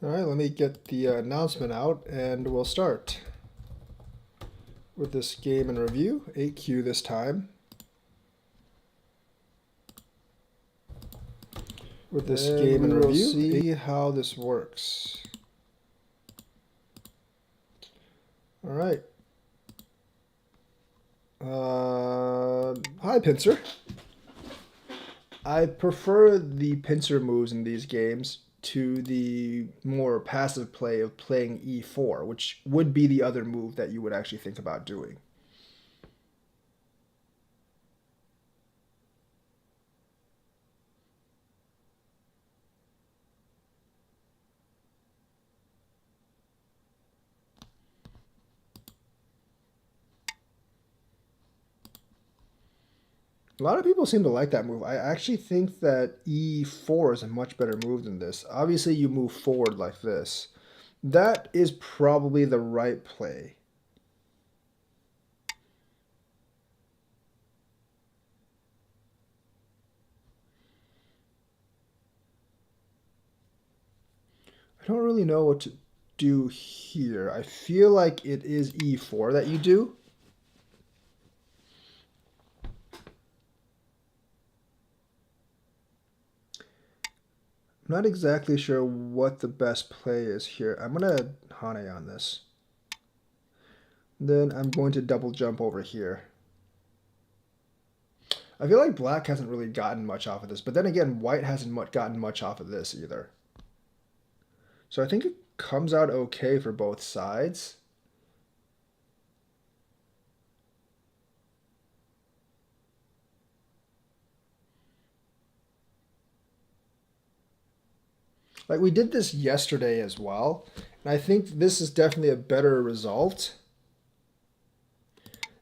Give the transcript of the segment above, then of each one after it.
All right, let me get the announcement out and we'll start with this game and review. 8Q this time. With this game and review, see how this works. All right. Hi, Pincer. I prefer the pincer moves in these games to the more passive play of playing e4, which would be the other move that you would actually think about doing. A lot of people seem to like that move. I actually think that e4 is a much better move than this. Obviously, you move forward like this. That is probably the right play. I don't really know what to do here. I feel like it is e4 that you do. I'm not exactly sure what the best play is here. I'm going to Hane on this. Then I'm going to double jump over here. I feel like black hasn't really gotten much off of this, but then again, white hasn't gotten much off of this either. So I think it comes out okay for both sides. Like we did this yesterday as well, and I think this is definitely a better result.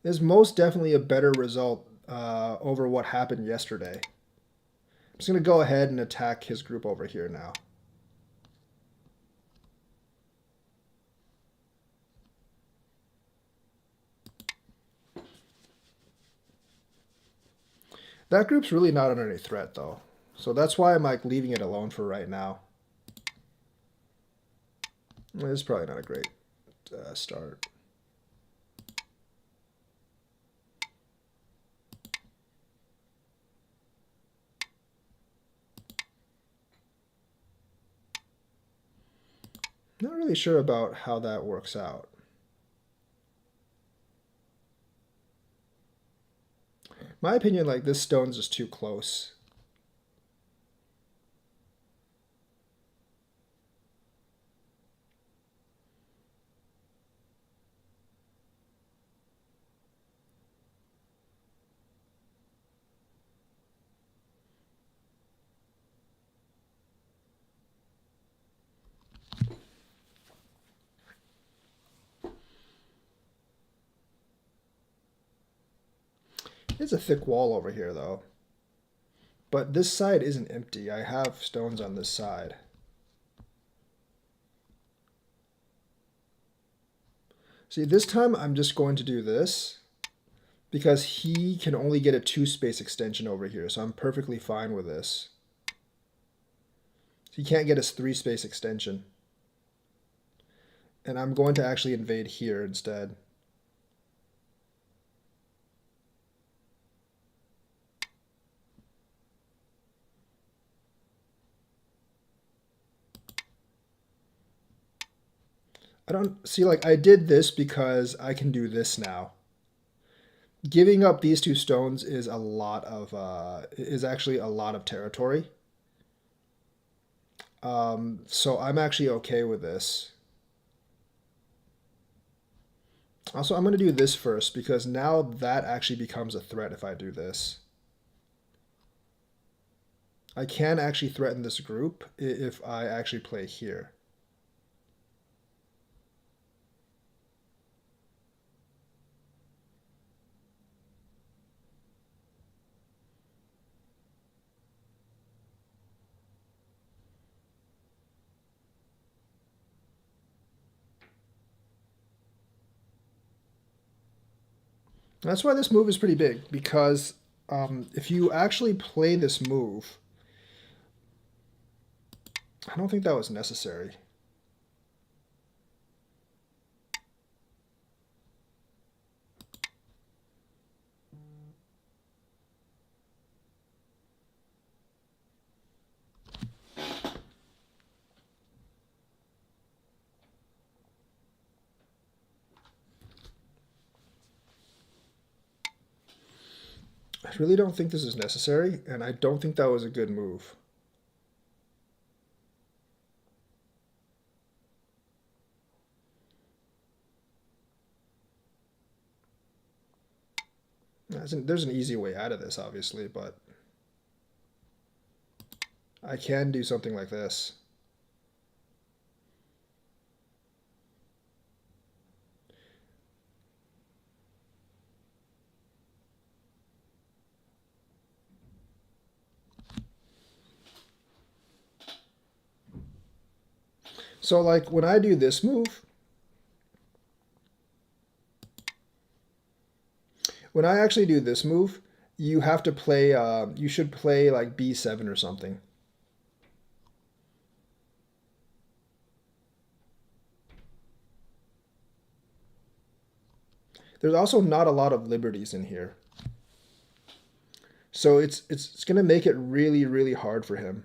This is most definitely a better result over what happened yesterday. I'm just going to go ahead and attack his group over here now. That group's really not under any threat, though. So that's why I'm like leaving it alone for right now. This is probably not a great start. Not really sure about how that works out. My opinion, like this stone's just too close. It's a thick wall over here, though. But this side isn't empty. I have stones on this side. See, this time I'm just going to do this because he can only get a 2-space extension over here, so I'm perfectly fine with this. He can't get his 3-space extension. And I'm going to actually invade here instead. I don't see, like, I did this because I can do this now. Giving up these 2 stones is a lot of is actually a lot of territory. So I'm actually okay with this. Also, I'm going to do this first because now that actually becomes a threat if I do this. I can actually threaten this group if I actually play here. That's why this move is pretty big, because if you actually play this move, I don't think that was necessary. I really don't think this is necessary, and I don't think that was a good move. There's an easy way out of this, obviously, but I can do something like this. So like when I do this move, when I actually do this move, you have to play, you should play like b7 or something. There's also not a lot of liberties in here. So it's going to make it really, really hard for him.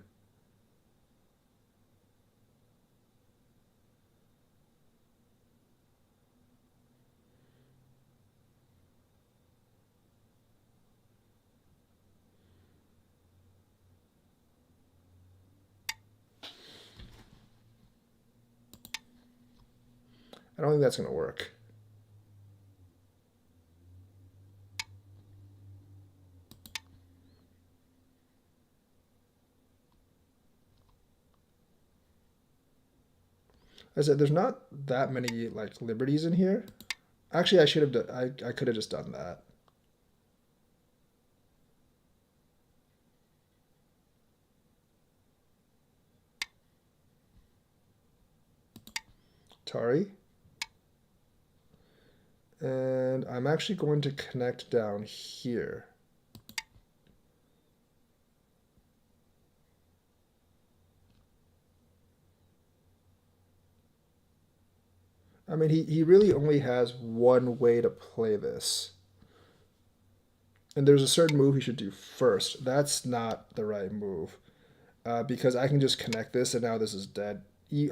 I don't think that's going to work. I said there's not that many like liberties in here. Actually, I should have done, I could have just done that. Tari. And I'm actually going to connect down here. I mean, he really only has one way to play this. And there's a certain move he should do first. That's not the right move. Because I can just connect this and now this is dead.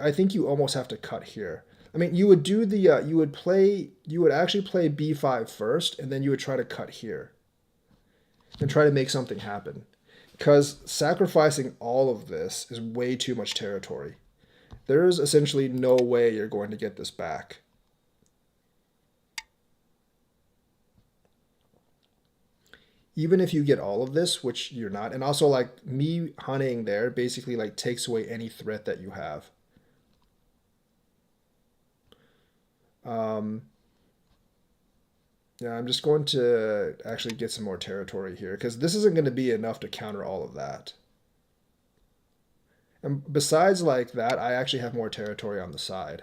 I think you almost have to cut here. I mean, you would do the, you would actually play b5 first, and then you would try to cut here. And try to make something happen. Because sacrificing all of this is way too much territory. There is essentially no way you're going to get this back. Even if you get all of this, which you're not, and also like me hunting there basically like takes away any threat that you have. Um, yeah, I'm just going to actually get some more territory here because this isn't going to be enough to counter all of that. And besides like that, I actually have more territory on the side.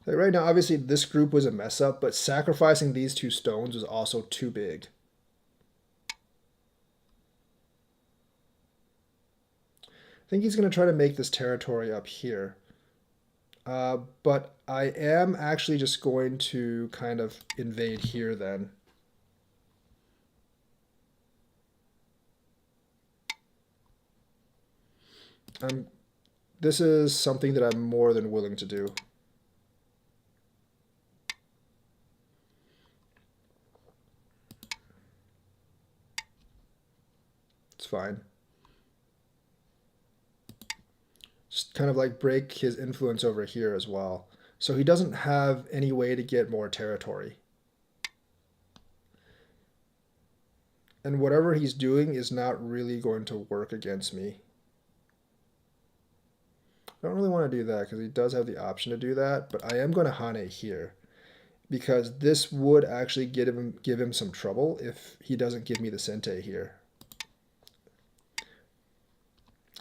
Like right now, obviously this group was a mess up, but sacrificing these two stones was also too big. I think he's going to try to make this territory up here. But I am actually just going to kind of invade here then. This is something that I'm more than willing to do. It's fine. Just kind of like break his influence over here as well. So he doesn't have any way to get more territory. And whatever he's doing is not really going to work against me. I don't really want to do that because he does have the option to do that, but I am going to Hane here because this would actually give him some trouble if he doesn't give me the Sente here.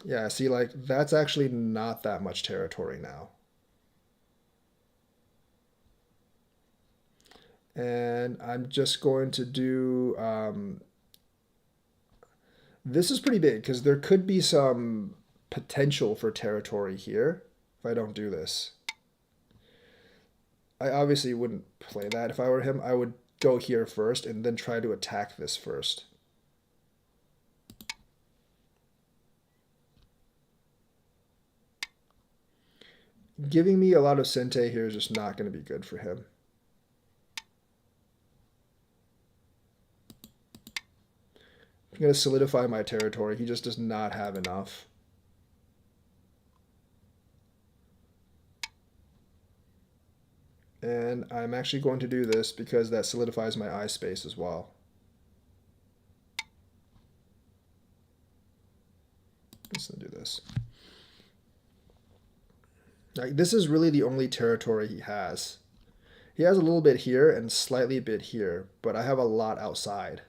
Yeah, see, like, that's actually not that much territory now. And I'm just going to do... this is pretty big because there could be some potential for territory here if I don't do this. I obviously wouldn't play that if I were him. I would go here first and then try to attack this first. Giving me a lot of Sente here is just not going to be good for him. I'm going to solidify my territory. He just does not have enough. And I'm actually going to do this because that solidifies my eye space as well. Let's do this. Like, this is really the only territory he has. He has a little bit here and slightly a bit here, but I have a lot outside.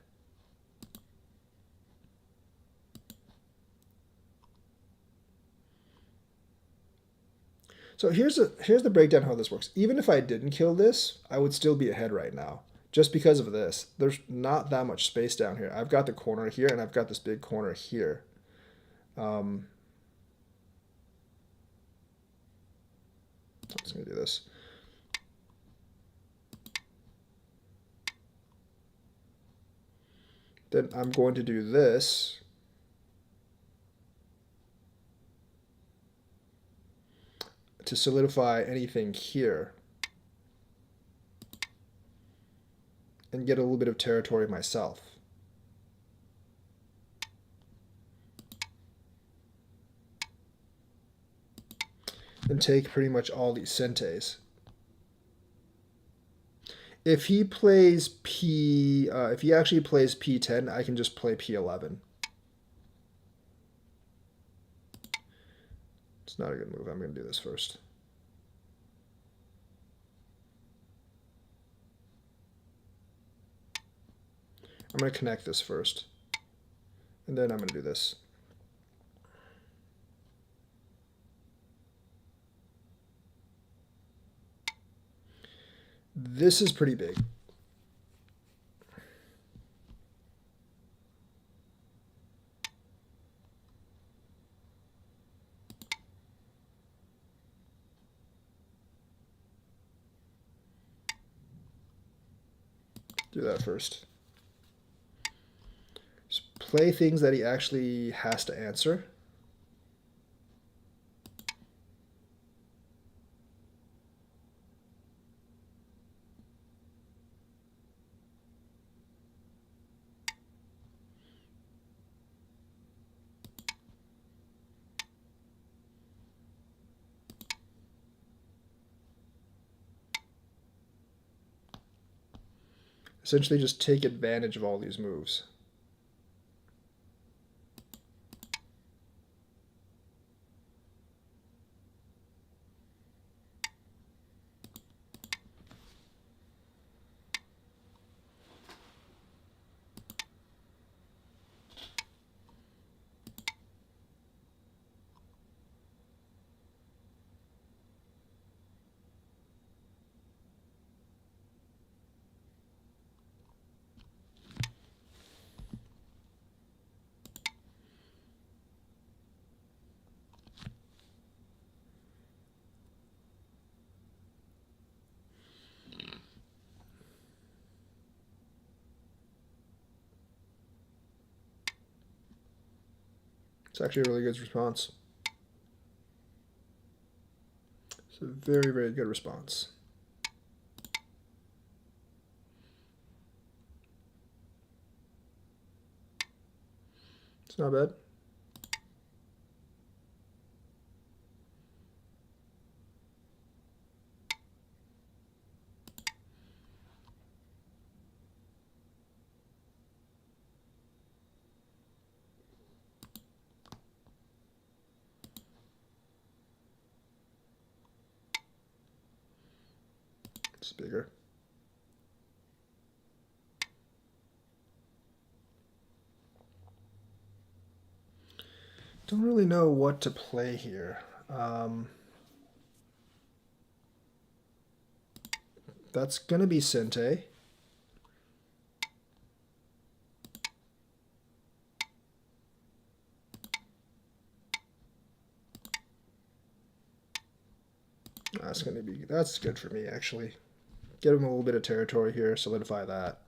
So here's the breakdown how this works. Even if I didn't kill this, I would still be ahead right now. Just because of this. There's not that much space down here. I've got the corner here and I've got this big corner here. I'm just going to do this. Then I'm going to do this. To solidify anything here. And get a little bit of territory myself. And take pretty much all these Sentes. If he plays if he actually plays P10, I can just play P11. It's not a good move. I'm going to do this first. I'm going to connect this first. And then I'm going to do this. This is pretty big. Do that first. Just play things that he actually has to answer. Essentially just take advantage of all these moves. It's actually a really good response. It's a very, very good response. It's not bad. It's bigger. Don't really know what to play here. That's going to be Sente. That's good for me, actually. Get him a little bit of territory here, solidify that.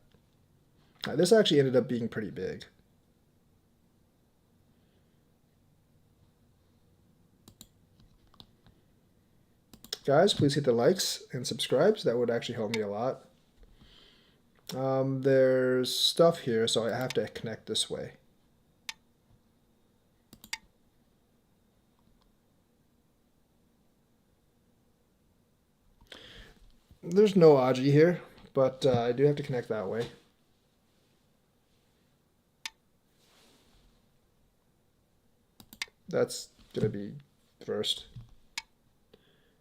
This actually ended up being pretty big. Guys, please hit the likes and subscribes. That would actually help me a lot. There's stuff here, so I have to connect this way. There's no Aji here, but I do have to connect that way. That's going to be first.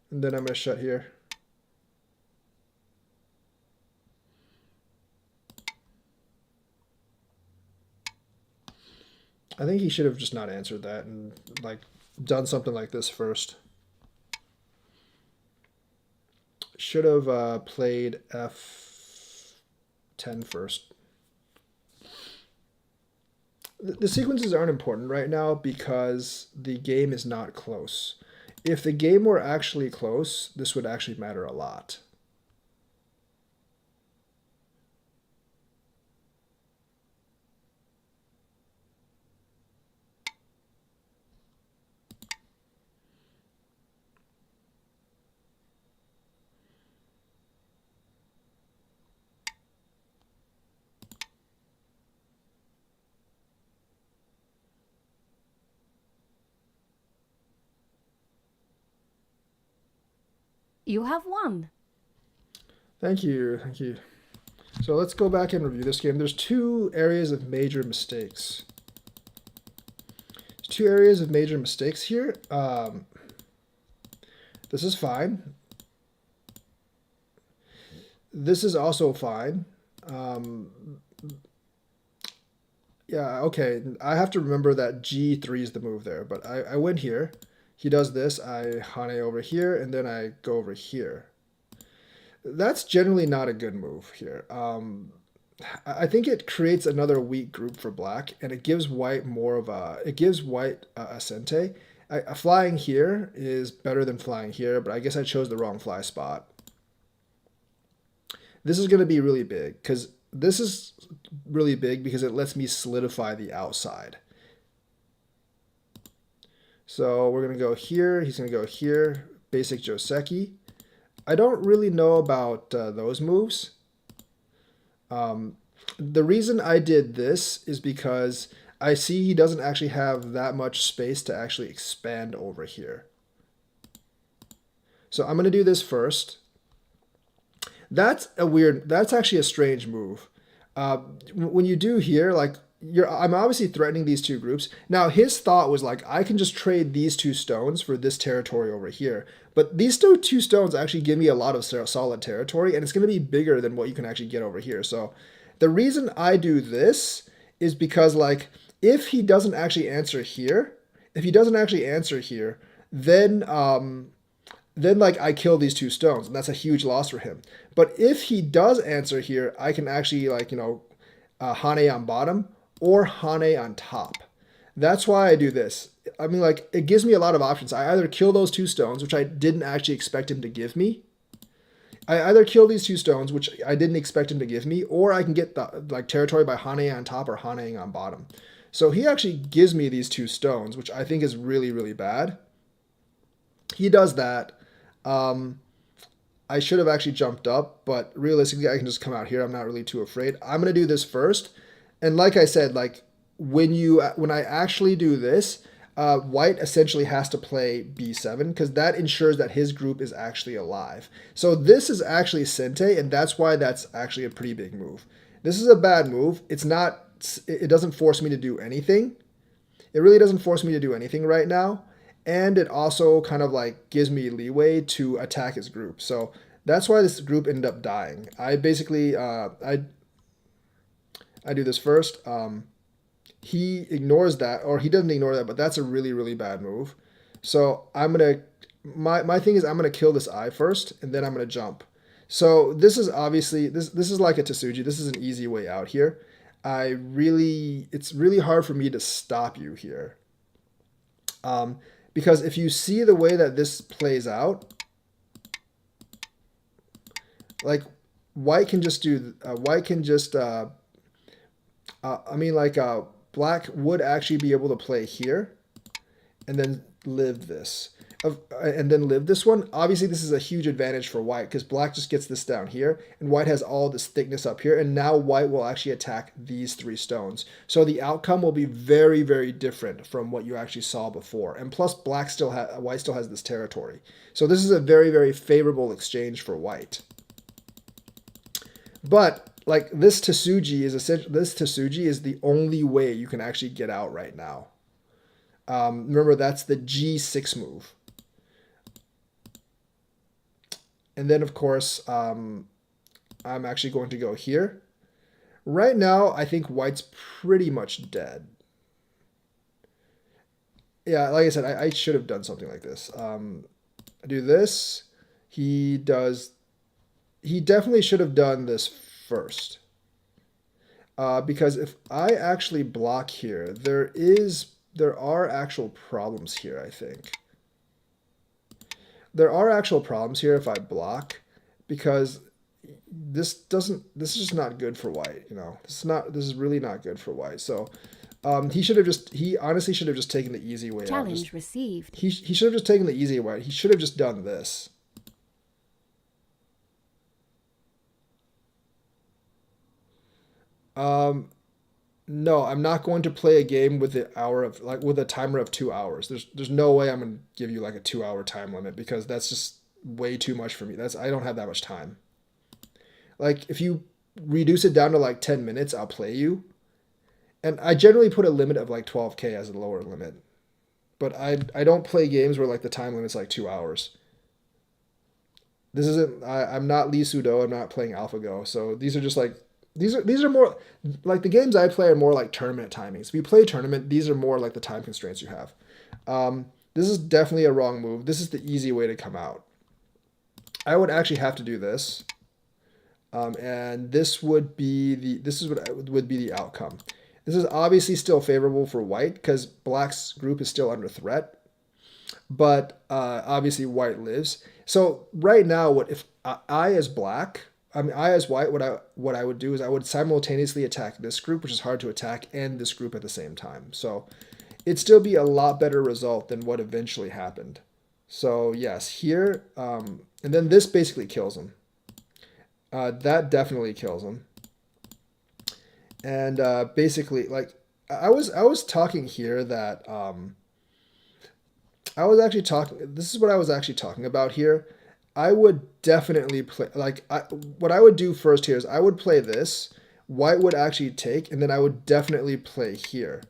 And then I'm going to shut here. I think he should have just not answered that and like done something like this first. Should have played F10 first. The sequences aren't important right now because the game is not close. If the game were actually close, this would actually matter a lot. You have won. Thank you, thank you. So let's go back and review this game. There's two areas of major mistakes. There's two areas of major mistakes here. This is fine. This is also fine. Yeah, okay. I have to remember that G3 is the move there, but I went here. He does this, I Hane over here, and then I go over here. That's generally not a good move here. I think it creates another weak group for black, and it gives white more of a, it gives white a sente. Flying here is better than flying here, but I guess I chose the wrong fly spot. This is going to be really big, because this is really big because it lets me solidify the outside. So we're going to go here. He's going to go here. Basic Joseki. I don't really know about those moves. The reason I did this is because I see he doesn't actually have that much space to actually expand over here. So I'm going to do this first. That's actually a strange move. When you do here, like, I'm obviously threatening these two groups. Now, his thought was like, I can just trade these two stones for this territory over here. But these two stones actually give me a lot of solid territory, and it's going to be bigger than what you can actually get over here. So the reason I do this is because, like, if he doesn't actually answer here, then like I kill these two stones, and that's a huge loss for him. But if he does answer here, I can actually, like, Hane on bottom or Hane on top. That's why I do this. I mean, like, it gives me a lot of options. I either kill those two stones, which I didn't actually expect him to give me. I either kill these two stones, which I didn't expect him to give me, or I can get the, like, territory by Hane on top or Hane on bottom. So he actually gives me these two stones, which I think is really, really bad. He does that. I should have actually jumped up, but realistically, I can just come out here. I'm not really too afraid. I'm going to do this first. And like I said, like, when I actually do this, white essentially has to play b7 because that ensures that his group is actually alive. So this is actually sente, and that's why that's actually a pretty big move. This is a bad move. It doesn't force me to do anything. It really doesn't force me to do anything right now. And it also kind of like gives me leeway to attack his group. So that's why this group ended up dying. I basically, I do this first. He ignores that, or he doesn't ignore that, but that's a really, really bad move. So I'm going to, my thing is I'm going to kill this eye first, and then I'm going to jump. So this is obviously, this is like a Tsuji. This is an easy way out here. It's really hard for me to stop you here. Because if you see the way that this plays out, Like white can just do white can just I mean like black would actually be able to play here and then live this. And then live this one. Obviously, this is a huge advantage for white because black just gets this down here, and white has all this thickness up here, and now white will actually attack these three stones. So the outcome will be very, very different from what you actually saw before. And plus, white still has this territory. So this is a very, very favorable exchange for white. But like this Tsuji is essentially this Tsuji is the only way you can actually get out right now. Remember, that's the G6 move. And then, of course, I'm actually going to go here. Right now, I think white's pretty much dead. Yeah, like I said, I should have done something like this. I do this. He does. He definitely should have done this first. Because if I actually block here, there are actual problems here, I think. There are actual problems here if I block, because this is just not good for white, you know. This is really not good for white. So he honestly should have just taken the easy way out. Challenge received. He should have just taken the easy way out. He should have just done this. No, I'm not going to play a game with with a timer of 2 hours. There's no way I'm gonna give you like a 2 hour time limit because that's just way too much for me. I don't have that much time. Like if you reduce it down to like 10 minutes, I'll play you. And I generally put a limit of like 12k as a lower limit. But I don't play games where like the time limit's like 2 hours. This isn't I'm not Lee Sudo, I'm not playing AlphaGo. So these are just like these are more like the games I play are more like tournament timings. If you play tournament, these are more like the time constraints you have. This is definitely a wrong move. This is the easy way to come out. I would actually have to do this, and this would be what would be the outcome. This is obviously still favorable for white because black's group is still under threat, but obviously white lives. So right now, what if I as black? I mean, I as white, what I would do is I would simultaneously attack this group, which is hard to attack, and this group at the same time. So it'd still be a lot better result than what eventually happened. So yes, here, and then this basically kills him. That definitely kills him. And basically, like I was talking here that I was actually talking. This is what I was actually talking about here. I would definitely play, what I would do first here is I would play this, white would actually take, and then I would definitely play here.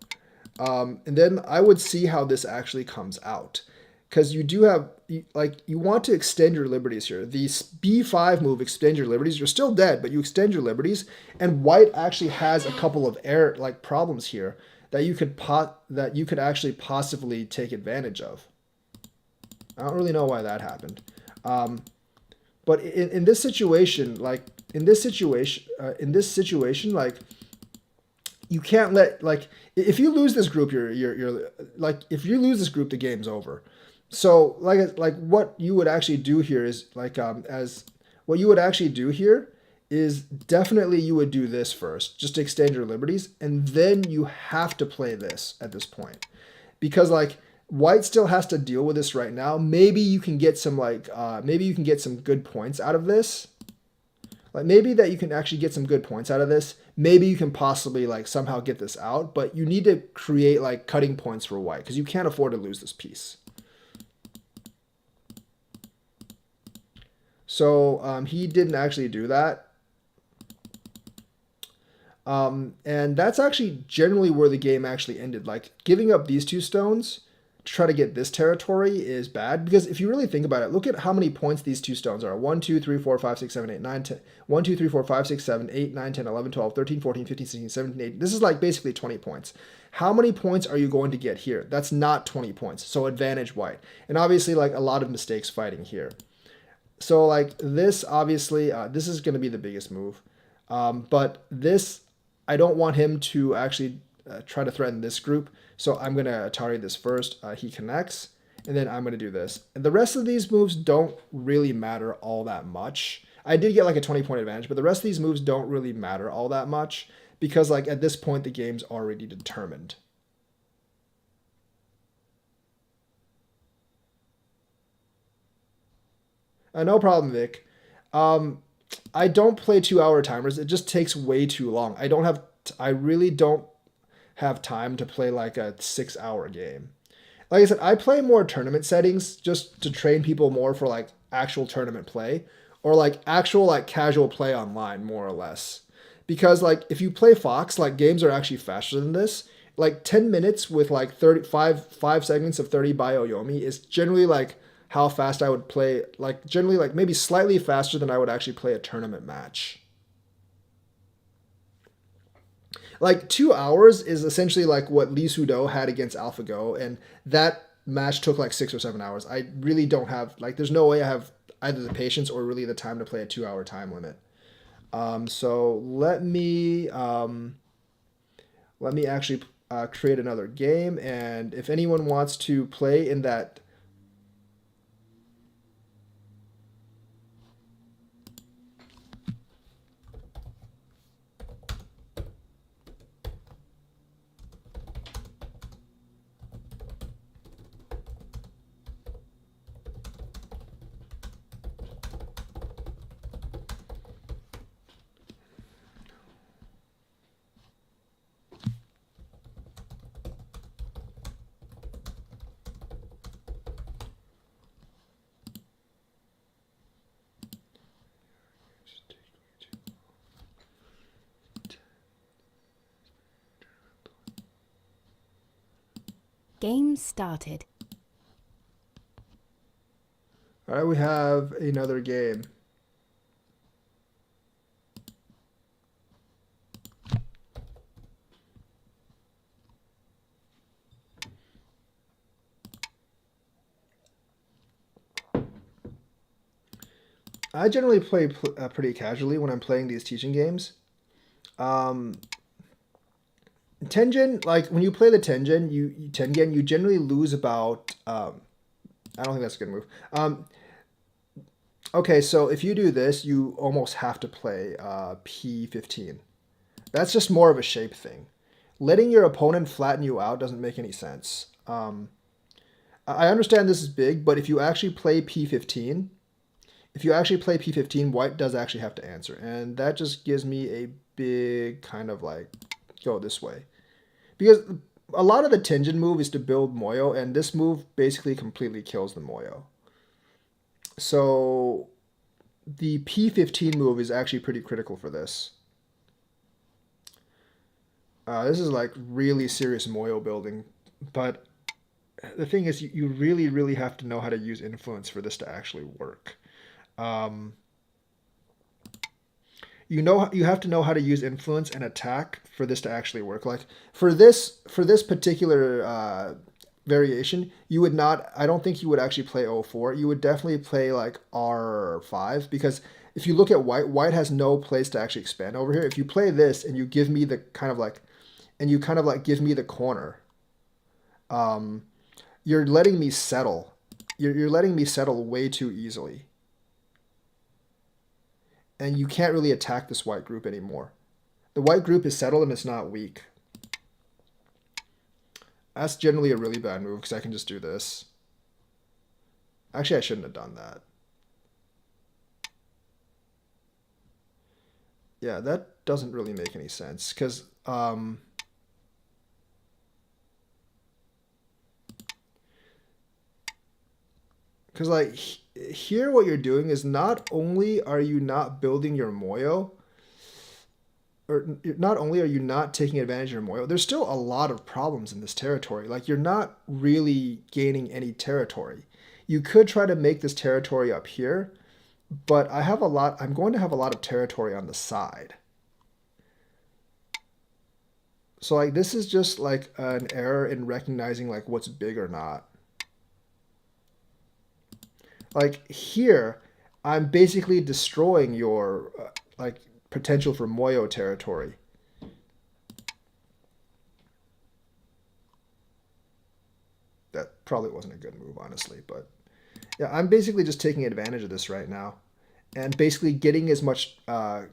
And then I would see how this actually comes out. Because you do have, like, you want to extend your liberties here. The B5 move, extend your liberties. You're still dead, but you extend your liberties. And white actually has a couple of problems here that you could actually possibly take advantage of. I don't really know why that happened. But in this situation, like you can't if you lose this group, you're like if you lose this group, the game's over. So like what you would actually do here is what you would actually do here is definitely you would do this first, just to extend your liberties, and then you have to play this at this point, because like white still has to deal with this right now. Maybe you can get some good points out of this. Like maybe that you can actually get some good points out of this. Maybe you can possibly like somehow get this out, but you need to create like cutting points for white because you can't afford to lose this piece. So he didn't actually do that. And that's actually generally where the game actually ended. Like giving up these two stones to try to get this territory is bad, because if you really think about it, look at how many points these two stones are. 1, 2, 3, 4, 5, 6, 7, 8, 9, 10. 1, 2, 3, 4, 5, 6, 7, 8, 9, 10, 11, 12, 13, 14, 15, 16, 17, 18. This is like basically 20 points. How many points are you going to get here? That's not 20 points. So advantage white. And obviously like a lot of mistakes fighting here. So like this, obviously, this is going to be the biggest move. But this, I don't want him to actually try to threaten this group. So I'm going to Atari this first. He connects, and then I'm going to do this. And the rest of these moves don't really matter all that much. I did get like a 20-point advantage, but the rest of these moves don't really matter all that much because like at this point the game's already determined. No problem, Vic. Um, I don't play 2 hour timers. It just takes way too long. I really don't have time to play like a 6 hour game. Like I said, I play more tournament settings just to train people more for like actual tournament play or like actual like casual play online more or less. Because like if you play Fox, like games are actually faster than this. Like 10 minutes with like 35 5 segments of 30 bio Yomi is generally like how fast I would play, like generally like maybe slightly faster than I would actually play a tournament match. Like 2 hours is essentially like what Lee Sudo had against AlphaGo, and that match took like 6 or 7 hours. I really don't have like there's no way I have either the patience or really the time to play a 2 hour time limit. So let me actually create another game, and if anyone wants to play in that. Game started. All right, we have another game. I generally play pretty casually when I'm playing these teaching games. Um, Tengen, like when you play the Tengen, you generally lose about. I don't think that's a good move. Okay, so if you do this, you almost have to play P15. That's just more of a shape thing. Letting your opponent flatten you out doesn't make any sense. I understand this is big, but if you actually play P15, white does actually have to answer, and that just gives me a big kind of like go this way. Because a lot of the Tenjin move is to build Moyo, and this move basically completely kills the Moyo. So the P15 move is actually pretty critical for this. This is like really serious Moyo building, but the thing is, you really, really have to know how to use influence for this to actually work. Um, you have to know how to use influence and attack for this to actually work. Like for this particular variation, you would not. I don't think you would actually play O4. You would definitely play like R5 because if you look at white, white has no place to actually expand over here. If you play this and you give me the kind of like, and you kind of like give me the corner, um, you're letting me settle. You're letting me settle way too easily. And you can't really attack this white group anymore. The white group is settled and it's not weak. That's generally a really bad move because I can just do this. Actually, I shouldn't have done that. Yeah, that doesn't really make any sense because like here what you're doing is not only are you not building your Moyo, or not only are you not taking advantage of your Moyo, there's still a lot of problems in this territory. Like you're not really gaining any territory. You could try to make this territory up here, but I'm going to have a lot of territory on the side. So like this is just like an error in recognizing like what's big or not. Like here, I'm basically destroying your like potential for Moyo territory. That probably wasn't a good move, honestly, but yeah, I'm basically just taking advantage of this right now. and basically getting as much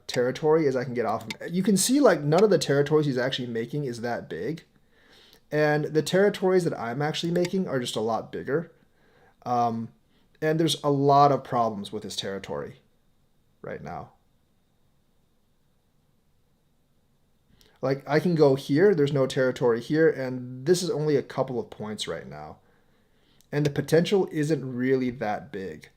territory as I can get off him. You can see like none of the territories he's actually making is that big. And the territories that I'm actually making are just a lot bigger. Um, and there's a lot of problems with his territory right now. Like I can go here, there's no territory here, and this is only a couple of points right now. And the potential isn't really that big.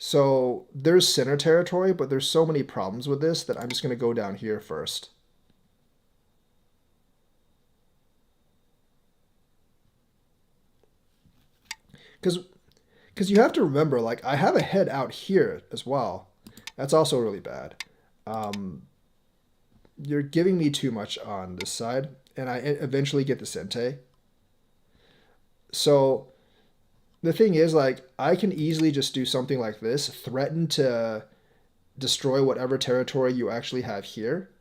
So there's center territory, but there's so many problems with this that I'm just going to go down here first. Because you have to remember, like, I have a head out here as well. That's also really bad. Um, you're giving me too much on this side, and I eventually get the Sente. So the thing is, like, I can easily just do something like this, threaten to destroy whatever territory you actually have here.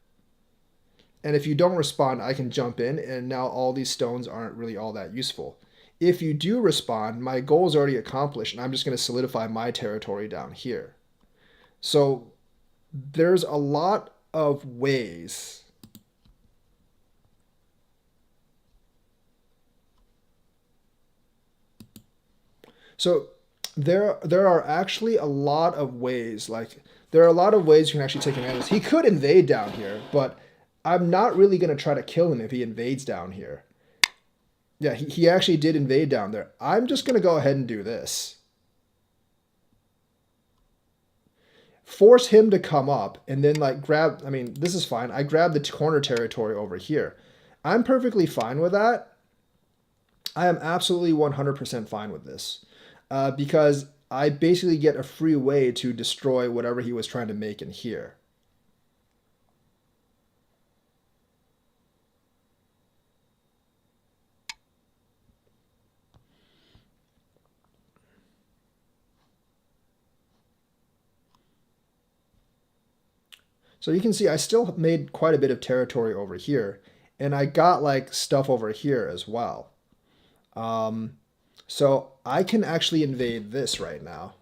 And if you don't respond, I can jump in, and now all these stones aren't really all that useful. If you do respond, my goal is already accomplished, and I'm just going to solidify my territory down here. So there's a lot of ways. So there are actually a lot of ways. Like there are a lot of ways you can actually take advantage. He could invade down here, but I'm not really going to try to kill him if he invades down here. Yeah, he actually did invade down there. I'm just going to go ahead and do this. Force him to come up and then like grab, I mean, this is fine. I grab the corner territory over here. I'm perfectly fine with that. I am absolutely 100% fine with this because I basically get a free way to destroy whatever he was trying to make in here. So you can see I still made quite a bit of territory over here, and I got like stuff over here as well. Um, so I can actually invade this right now.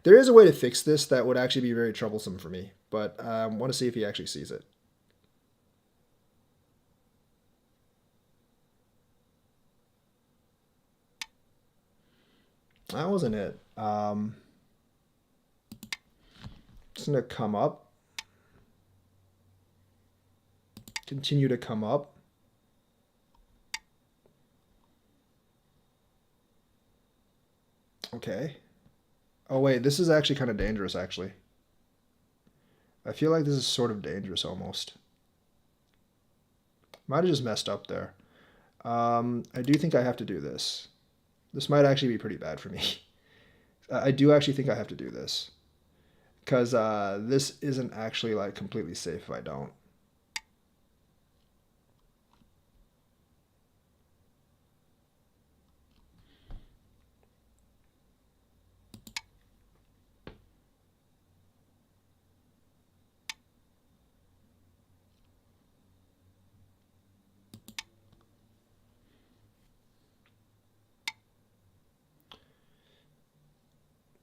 There is a way to fix this that would actually be very troublesome for me, but I want to see if he actually sees it. That wasn't it. Just gonna come up, continue to come up. Okay. Oh wait, this is actually kind of dangerous actually. I feel like this is sort of dangerous almost. Might have just messed up there. I do think I have to do this. This might actually be pretty bad for me. I do actually think I have to do this. Because this isn't actually like completely safe if I don't.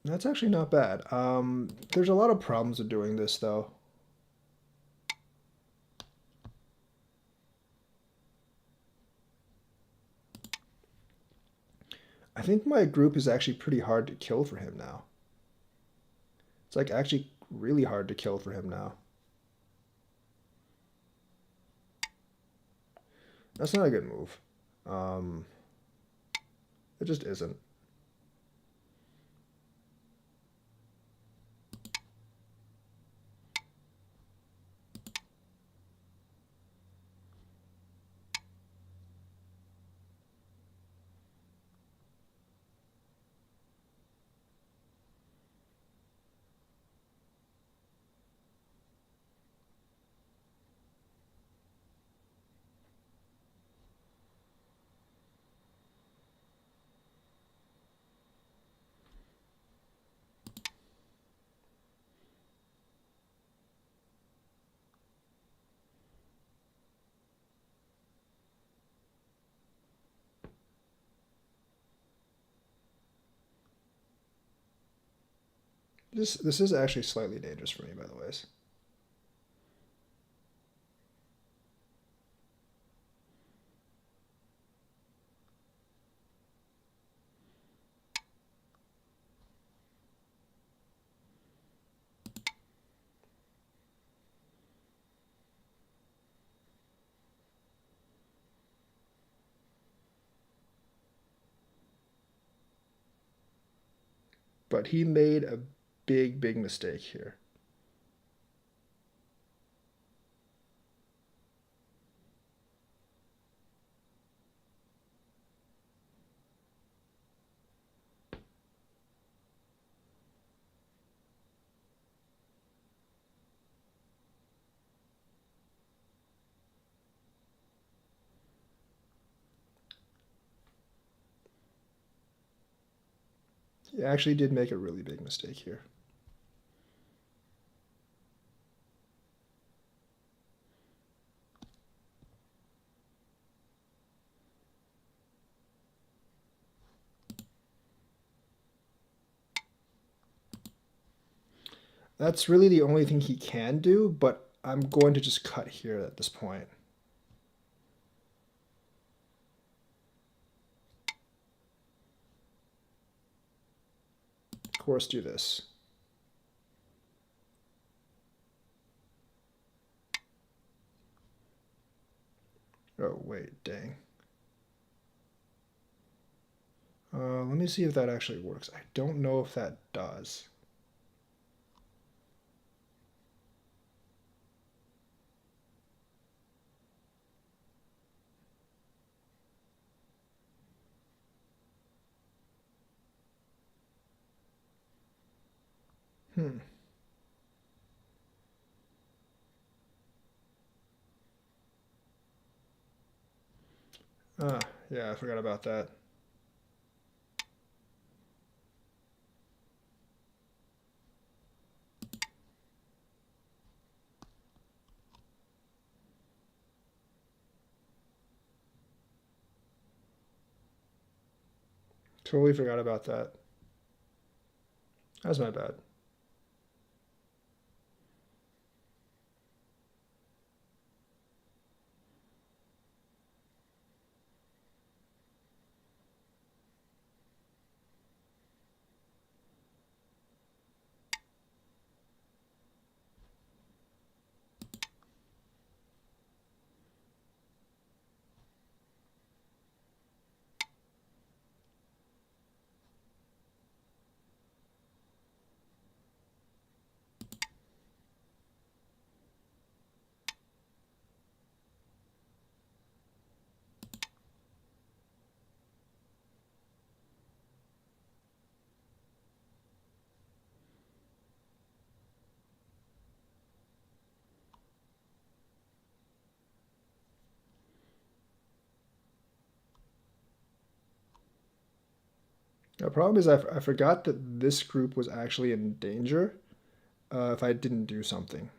That's actually not bad. There's a lot of problems with doing this though. I think my group is actually pretty hard to kill for him now. It's like actually really hard to kill for him now. That's not a good move. Um, it just isn't. This is actually slightly dangerous for me, by the way. But he made a big mistake here. He actually did make a really big mistake here. That's really the only thing he can do, but I'm going to just cut here at this point. Of course, do this. Oh, wait, dang. Let me see if that actually works. I don't know if that does. Hmm. Ah, yeah, I forgot about that. Totally forgot about that. That's my bad. The problem is I forgot that this group was actually in danger if I didn't do something.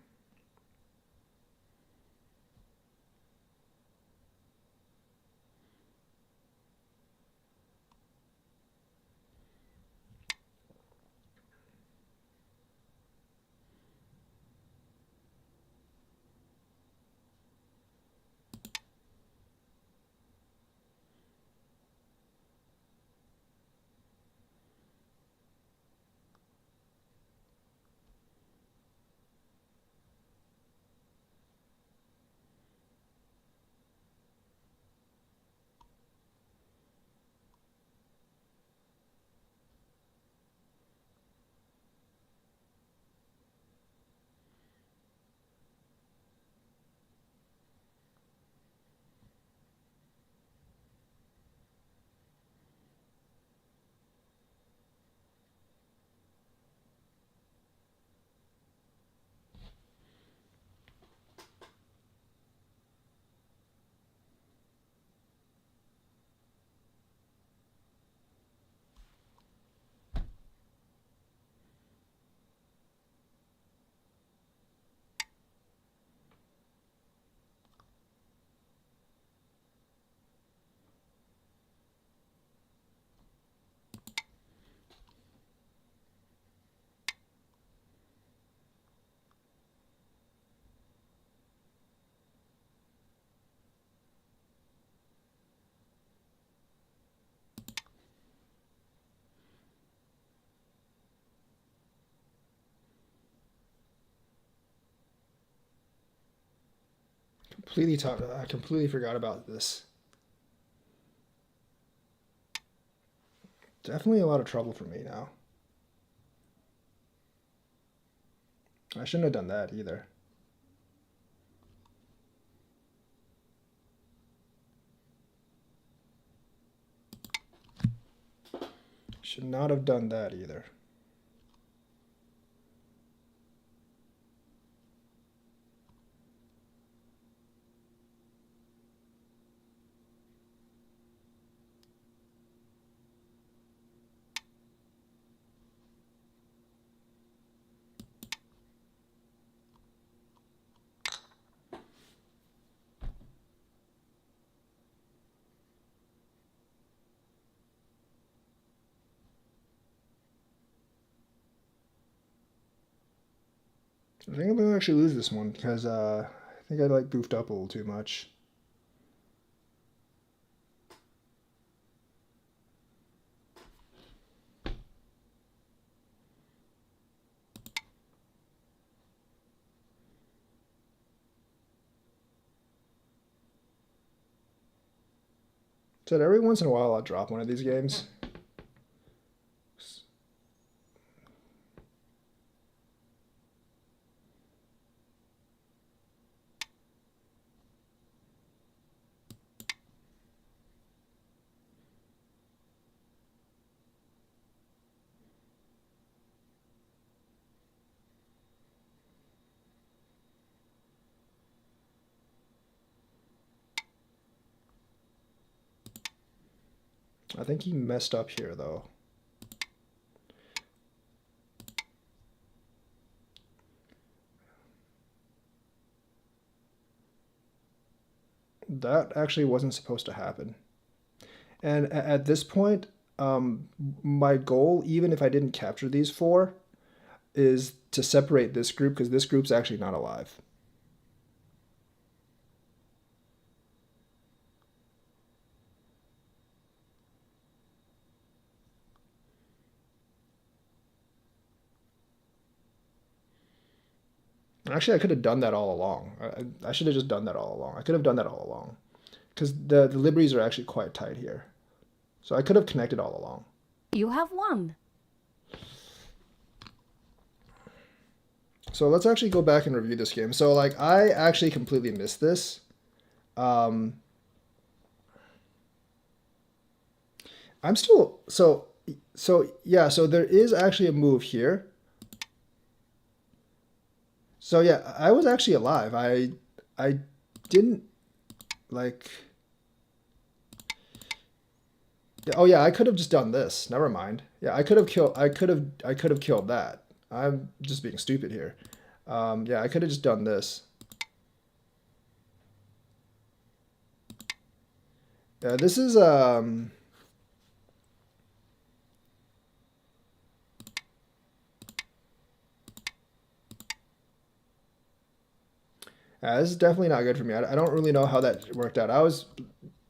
I completely forgot about this. Definitely a lot of trouble for me now. I shouldn't have done that either. Should not have done that either. I think I'm gonna actually lose this one because I think I like goofed up a little too much. Said every once in a while I'll drop one of these games. I think he messed up here though. That actually wasn't supposed to happen. And at this point, my goal, even if I didn't capture these four, is to separate this group because this group's actually not alive. Actually, I could have done that all along. I should have just done that all along. I could have done that all along because the liberties are actually quite tight here. So I could have connected all along. You have won. So let's actually go back and review this game. So like I actually completely missed this. Um, I'm still so yeah. So there is actually a move here. So yeah, I was actually alive. I didn't like. Oh yeah, I could have just done this. Never mind. Yeah, I could have killed. I could have killed that. I'm just being stupid here. Yeah, I could have just done this. Yeah, this is this is definitely not good for me. I don't really know how that worked out.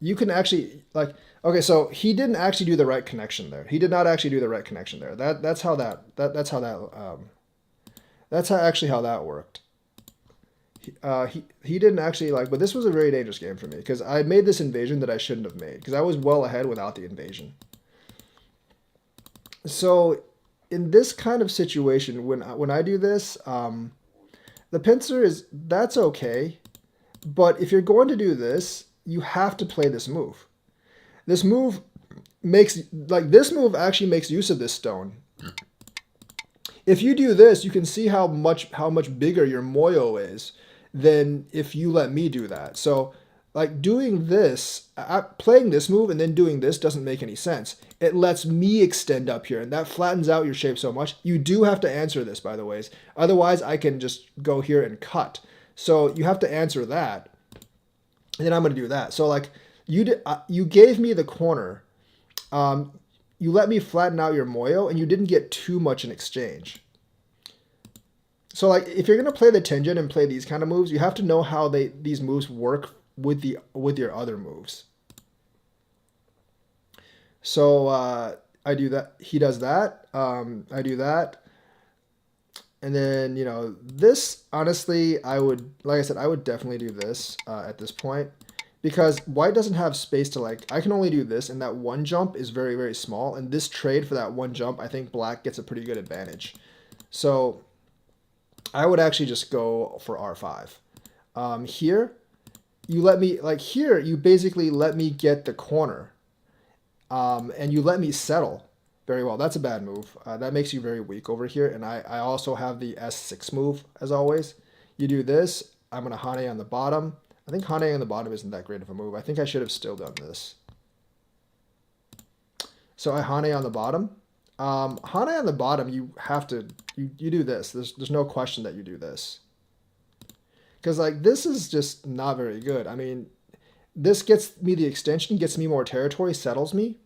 You can actually like, okay, so he didn't actually do the right connection there. He did not actually do the right connection there. That's how that's how actually how that worked. He didn't actually like, but this was a very dangerous game for me because I made this invasion that I shouldn't have made because I was well ahead without the invasion. So in this kind of situation, when I do this, the pincer is that's okay, but if you're going to do this, you have to play this move. This move this move actually makes use of this stone. If you do this, you can see how much bigger your moyo is than if you let me do that. So like doing this, playing this move and then doing this doesn't make any sense. It lets me extend up here and that flattens out your shape so much. You do have to answer this, by the ways. Otherwise, I can just go here and cut. So you have to answer that. And then I'm going to do that. So like you gave me the corner. You let me flatten out your moyo and you didn't get too much in exchange. So like if you're going to play the Tenjin and play these kind of moves, you have to know how these moves work with your other moves. So I do that. He does that. I do that. And then, you know, this, honestly, I would, like I said, I would definitely do this at this point. Because white doesn't have space to, like, I can only do this, and that one jump is very, very small. And this trade for that one jump, I think black gets a pretty good advantage. So I would actually just go for R5. Here, you let me, like here, you basically let me get the corner. And you let me settle very well. That's a bad move. That makes you very weak over here. And I also have the S6 move, as always. You do this. I'm going to Hane on the bottom. I think Hane on the bottom isn't that great of a move. I think I should have still done this. So I Hane on the bottom. Hane on the bottom, you have to, you do this. There's no question that you do this. Because, like, this is just not very good. I mean, this gets me the extension, gets me more territory, settles me.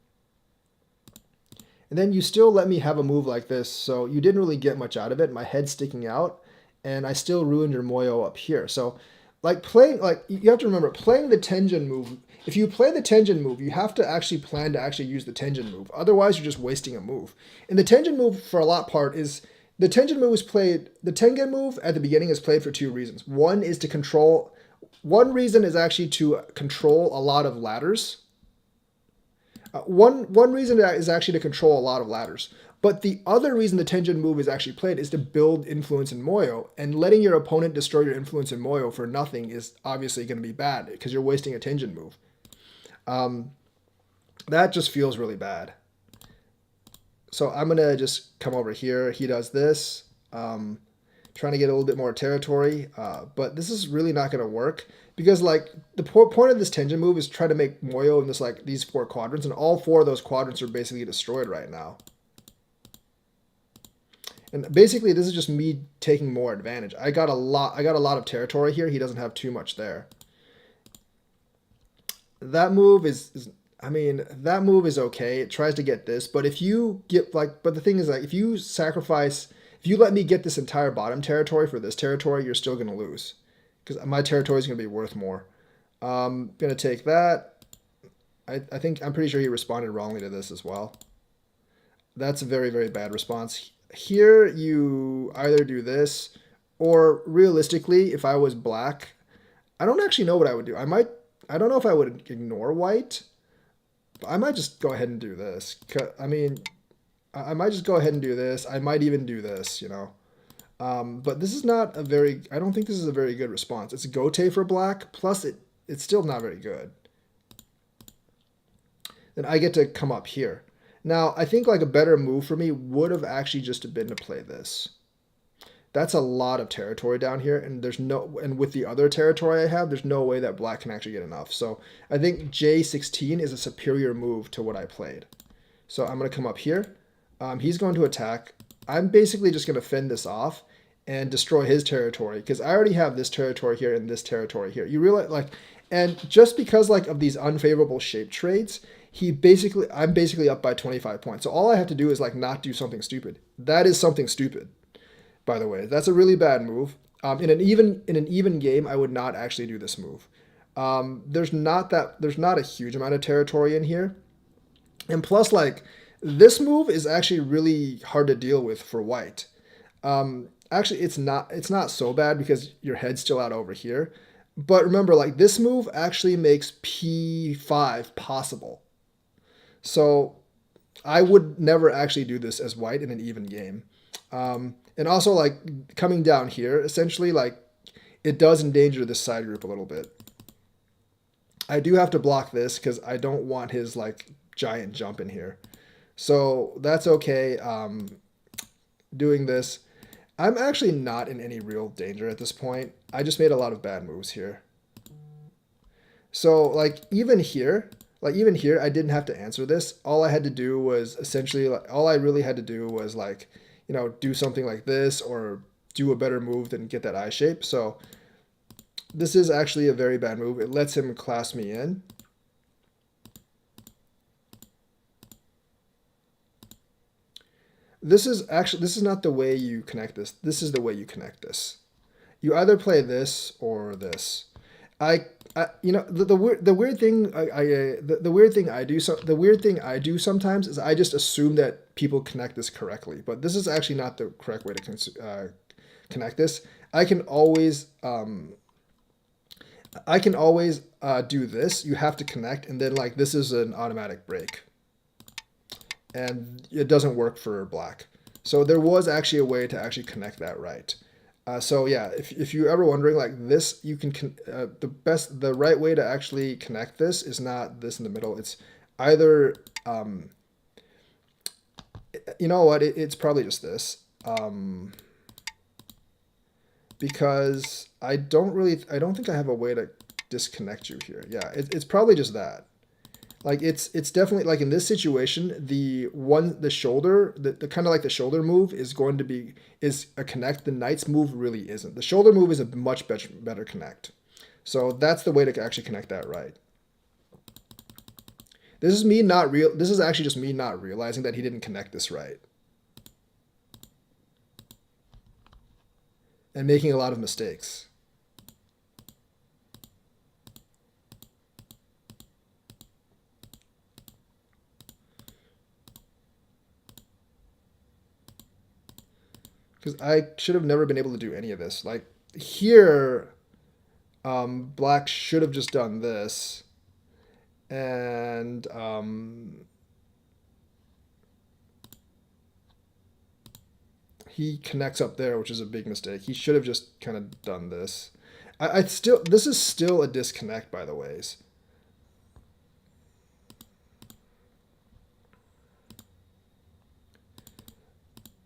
And then you still let me have a move like this, so you didn't really get much out of it. My head's sticking out, and I still ruined your Moyo up here. So, like, playing, like, you have to remember, playing the Tenjin move, if you play the Tenjin move, you have to actually plan to actually use the Tenjin move. Otherwise, you're just wasting a move. And the Tenjin move, for a lot part, is the Tenjin move is played, the Tengen move at the beginning is played for two reasons. One is to control, one reason is actually to control a lot of ladders. One reason is actually to control a lot of ladders. But the other reason the Tenjin move is actually played is to build influence in Moyo, and letting your opponent destroy your influence in Moyo for nothing is obviously going to be bad because you're wasting a Tenjin move. That just feels really bad. So I'm going to just come over here. He does this, trying to get a little bit more territory. But this is really not going to work because, like, the point of this Tenjin move is try to make Moyo in this, like, these four quadrants, and all four of those quadrants are basically destroyed right now. And basically, this is just me taking more advantage. I got a lot of territory here. He doesn't have too much there. That move is I mean, that move is okay. It tries to get this, but if you get, like, but the thing is, like, if you sacrifice, if you let me get this entire bottom territory for this territory, you're still gonna lose because my territory is gonna be worth more. Gonna take that. I think I'm pretty sure he responded wrongly to this as well. That's a very, very bad response. Here you either do this, or realistically, if I was black, I don't actually know what I would do. I don't know if I would ignore white. I might just go ahead and do this. I mean, I might just go ahead and do this. I might even do this, you know. But this is not a very, I don't think this is a very good response. It's a Gote for black, plus it's still not very good. Then I get to come up here. Now, I think, like, a better move for me would have actually just been to play this. That's a lot of territory down here, and and with the other territory I have, there's no way that black can actually get enough. So I think J16 is a superior move to what I played. So I'm going to come up here. He's going to attack. I'm basically just going to fend this off and destroy his territory because I already have this territory here and this territory here. You realize, like, and just because, like, of these unfavorable shape trades, I'm basically up by 25 points. So all I have to do is, like, not do something stupid. That is something stupid, by the way. That's a really bad move. In an even game, I would not actually do this move. There's not a huge amount of territory in here, and plus, like, this move is actually really hard to deal with for white. Actually, it's not so bad because your head's still out over here. But remember, like, this move actually makes P5 possible. So I would never actually do this as white in an even game. And also, like, coming down here, essentially, like, it does endanger this side group a little bit. I do have to block this because I don't want his, like, giant jump in here. So that's okay. Doing this. I'm actually not in any real danger at this point. I just made a lot of bad moves here. So, like, even here, I didn't have to answer this. All I had to do was essentially, like, all I really had to do was, like, you know, do something like this or do a better move than get that eye shape. So this is actually a very bad move. It lets him class me in. This is not the way you connect this. This is the way you connect this. You either play this or this. You know, the weird thing the weird thing I do sometimes is I just assume that people connect this correctly, but this is actually not the correct way to connect this, I can always do this. You have to connect, and then like this is an automatic break, and it doesn't work for black. So there was actually a way to actually connect that right. So yeah, if you're ever wondering like this, you can the right way to actually connect this is not this in the middle. It's either you know what, it's probably just this, because I don't think I have a way to disconnect you here. Yeah, it's probably just that. Like it's definitely like in this situation, the shoulder, the kind of like the shoulder move is going to be is a connect. The knight's move really isn't. The shoulder move is a much better connect. So that's the way to actually connect that right. This is me not real. This is actually just me not realizing that he didn't connect this right, and making a lot of mistakes. Because I should have never been able to do any of this. Like here, black should have just done this, and he connects up there, which is a big mistake. He should have just kind of done this. I still, this is still a disconnect, by the ways.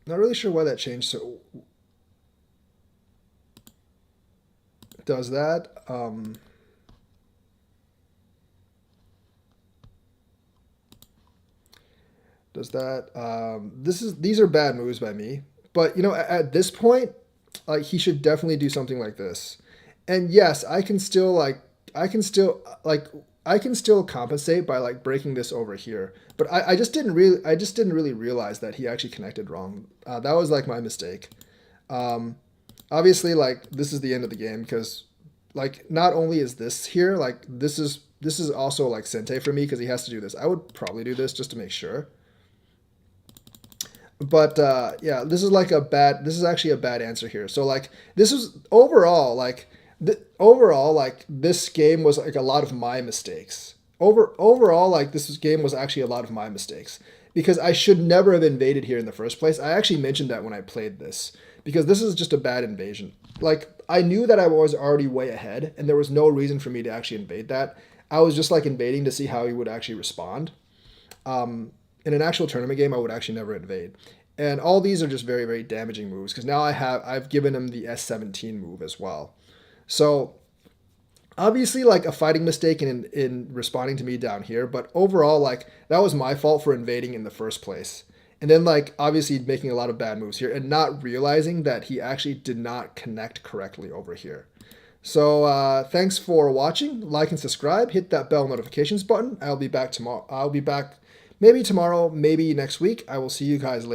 Not really sure why that changed. So does that? Does that? These are bad moves by me. But you know, at this point, like he should definitely do something like this. And yes, I can still like I can still compensate by like breaking this over here. But I just didn't really realize that he actually connected wrong. That was like my mistake. Um, Obviously, like this is the end of the game because like not only is this here, like this is also like sente for me because he has to do this. I would probably do this just to make sure. But yeah, this is like a bad. This is actually a bad answer here. So like this is overall like overall like this game was like a lot of my mistakes. Overall like game was actually a lot of my mistakes because I should never have invaded here in the first place. I actually mentioned that when I played this because this is just a bad invasion. Like I knew that I was already way ahead and there was no reason for me to actually invade that. I was just like invading to see how he would actually respond. In an actual tournament game, I would actually never invade. And all these are just very, very damaging moves because now I've given him the S17 move as well. So obviously like a fighting mistake in responding to me down here, but overall like that was my fault for invading in the first place. And then like obviously making a lot of bad moves here and not realizing that he actually did not connect correctly over here. So thanks for watching. Like and subscribe. Hit that bell notifications button. I'll be back tomorrow. I'll be back maybe tomorrow, maybe next week. I will see you guys later.